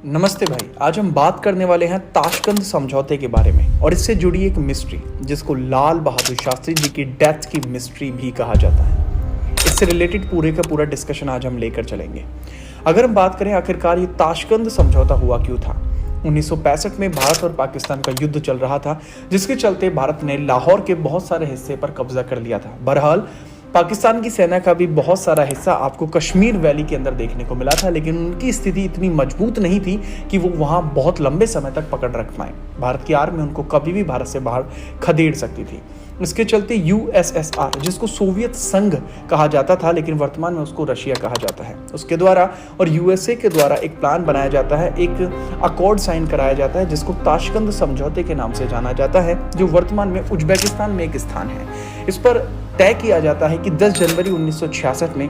नमस्ते भाई। आज हम बात करने वाले हैं ताशकंद समझौते के बारे में और इससे जुड़ी एक मिस्ट्री जिसको लाल बहादुर शास्त्री जी की डेथ की मिस्ट्री भी कहा जाता है। इससे रिलेटेड पूरे का पूरा डिस्कशन आज हम लेकर चलेंगे। अगर हम बात करें आखिरकार ये ताशकंद समझौता हुआ क्यों था। 1965 में भारत और पाकिस्तान का युद्ध चल रहा था, जिसके चलते भारत ने लाहौर के बहुत सारे हिस्से पर कब्जा कर लिया था। बहरहाल पाकिस्तान की सेना का भी बहुत सारा हिस्सा आपको कश्मीर वैली के अंदर देखने को मिला था, लेकिन उनकी स्थिति इतनी मजबूत नहीं थी कि वो वहाँ बहुत लंबे समय तक पकड़ रख पाए। भारत की आर्मी उनको कभी भी भारत से बाहर खदेड़ सकती थी। इसके चलते यूएसएसआर, जिसको सोवियत संघ कहा जाता था लेकिन वर्तमान में उसको रशिया कहा जाता है, उसके द्वारा और यूएसए के द्वारा एक प्लान बनाया जाता है, एक अकॉर्ड साइन कराया जाता है जिसको ताशकंद समझौते के नाम से जाना जाता है, जो वर्तमान में उज्बेकिस्तान में एक स्थान है। इस पर तय किया जाता है कि 10 जनवरी 1966 में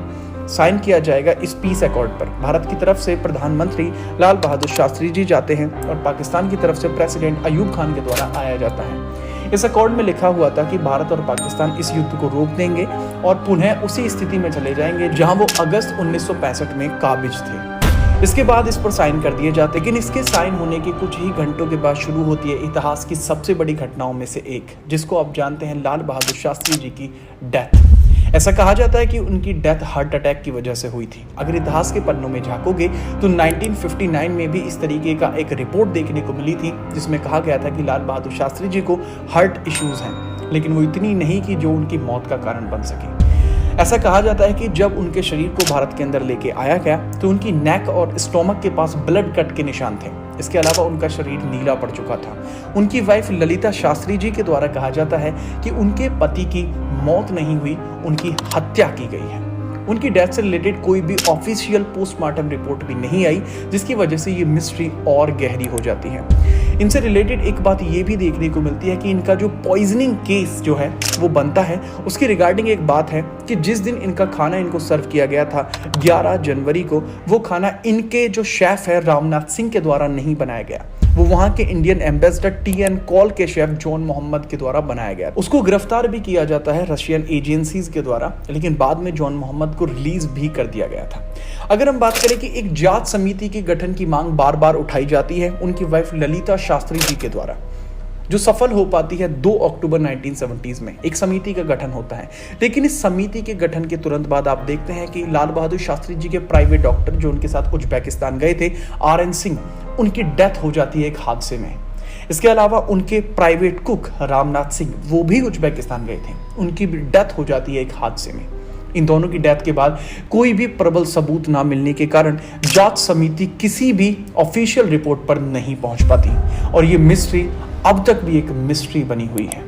साइन किया जाएगा इस पीस अकॉर्ड पर। भारत की तरफ से प्रधानमंत्री लाल बहादुर शास्त्री जी जाते हैं और पाकिस्तान की तरफ से प्रेसिडेंट अयूब खान के द्वारा आया जाता है। इस अकॉर्ड में लिखा हुआ था कि भारत और पाकिस्तान इस युद्ध को रोक देंगे और पुनः उसी स्थिति में चले जाएंगे जहां वो अगस्त 1965 में काबिज थे। इसके बाद इस पर साइन कर दिए जाते, लेकिन इसके साइन होने के कुछ ही घंटों के बाद शुरू होती है इतिहास की सबसे बड़ी घटनाओं में से एक, जिसको आप जानते हैं लाल बहादुर शास्त्री जी की डेथ। ऐसा कहा जाता है कि उनकी डेथ हार्ट अटैक की वजह से हुई थी। अगर इतिहास के पन्नों में झांकोगे तो 1959 में भी इस तरीके का एक रिपोर्ट देखने को मिली थी, जिसमें कहा गया था कि लाल बहादुर शास्त्री जी को हार्ट इश्यूज हैं, लेकिन वो इतनी नहीं कि जो उनकी मौत का कारण बन सके। ऐसा कहा जाता है कि जब उनके शरीर को भारत के अंदर लेके आया गया तो उनकी नेक और स्टोमक के पास ब्लड कट के निशान थे। इसके अलावा उनका शरीर नीला पड़ चुका था। उनकी वाइफ ललिता शास्त्री जी के द्वारा कहा जाता है कि उनके पति की मौत नहीं हुई, उनकी हत्या की गई है। उनकी डेथ से रिलेटेड कोई भी ऑफिशियल पोस्टमार्टम रिपोर्ट भी नहीं आई, जिसकी वजह से ये मिस्ट्री और गहरी हो जाती है। इनसे रिलेटेड एक बात ये भी देखने को मिलती है कि इनका जो पॉइजनिंग केस जो है वो बनता है, उसकी रिगार्डिंग एक बात है कि जिस दिन इनका खाना इनको सर्व किया गया था 11 जनवरी को, वो खाना इनके जो शेफ है रामनाथ सिंह के द्वारा नहीं बनाया गया, वो वहां के इंडियन एम्बेसडर टी.एन. कॉल के शेफ जॉन मोहम्मद के द्वारा बनाया गया। उसको गिरफ्तार भी किया जाता है रशियन एजेंसीज के द्वारा, लेकिन बाद में जॉन मोहम्मद को रिलीज भी कर दिया गया था। अगर हम बात करें कि एक जांच समिति के गठन की मांग बार बार उठाई जाती है उनकी वाइफ ललिता शास्त्री जी के द्वारा, जो सफल हो पाती है 2 अक्टूबर 1970 में। एक समिति का गठन होता है, लेकिन इस समिति के गठन के तुरंत बाद आप देखते हैं कि लाल बहादुर शास्त्री जी के प्राइवेट डॉक्टर जो उनके साथ उज्बेकिस्तान गए थे, आर.एन. सिंह, उनकी डेथ हो जाती है एक हादसे में। इसके अलावा उनके प्राइवेट कुक रामनाथ सिंह, वो भी उज्बेकिस्तान गए थे, उनकी भी डेथ हो जाती है एक हादसे में। इन दोनों की डेथ के बाद कोई भी प्रबल सबूत ना मिलने के कारण जांच समिति किसी भी ऑफिशियल रिपोर्ट पर नहीं पहुंच पाती और ये मिस्ट्री अब तक भी एक मिस्ट्री बनी हुई है।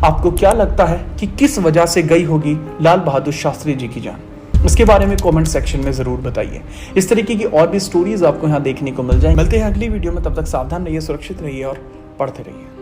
आपको क्या लगता है कि किस वजह से गई होगी लाल बहादुर शास्त्री जी की जान? इसके बारे में कमेंट सेक्शन में जरूर बताइए। इस तरीके की और भी स्टोरीज आपको यहाँ देखने को मिल जाएंगी। मिलते हैं अगली वीडियो में, तब तक सावधान रहिए, सुरक्षित रहिए और पढ़ते रहिए।